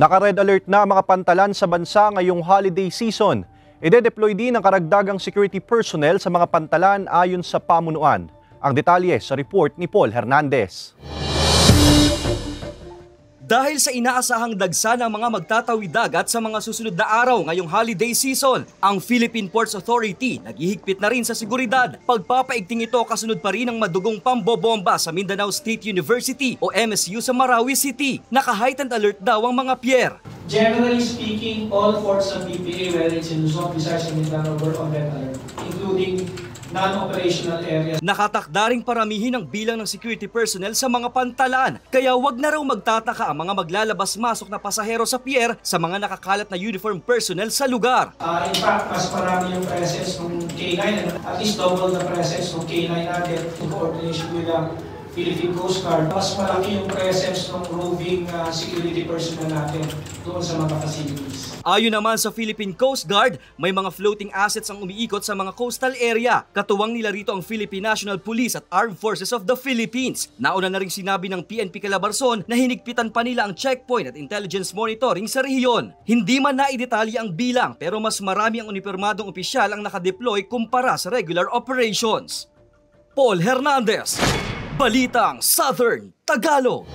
Naka-red alert na ang mga pantalan sa bansa ngayong holiday season. Ide-deploy din ang karagdagang security personnel sa mga pantalan ayon sa pamunuan. Ang detalye sa report ni Paul Hernandez. Dahil sa inaasahang dagsa ng mga magtatawid dagat sa mga susunod na araw ngayong holiday season, ang Philippine Ports Authority naghihigpit na rin sa seguridad. Pagpapaigting ito kasunod pa rin ng madugong pambobomba sa Mindanao State University o MSU sa Marawi City. Naka-heightened alert daw ang mga pier. Generally speaking, all ports ng PPA, whether it's in Luzon, Visayas, and Mindanao, were on red alert, including non-operational areas. Nakatakda ring paramihin ang bilang ng security personnel sa mga pantalan. Kaya wag na raw magtataka ang mga maglalabas-masok na pasahero sa pier sa mga nakakalat na uniform personnel sa lugar. In fact, mas marami yung presence ng K9, at least double the presence ng K9 natin in coordination with the Philippine Coast Guard. Mas malaki yung presence ng roving security personnel natin doon sa mga facilities. Ayon naman sa Philippine Coast Guard, may mga floating assets ang umiikot sa mga coastal area. Katuwang nila rito ang Philippine National Police at Armed Forces of the Philippines. Nauna na rin sinabi ng PNP Calabarzon na hinigpitan pa nila ang checkpoint at intelligence monitoring sa rehiyon. Hindi man naidetalye ang bilang pero mas marami ang unipormadong opisyal ang nakadeploy kumpara sa regular operations. Paul Hernandez, Balitang Southern Tagalog.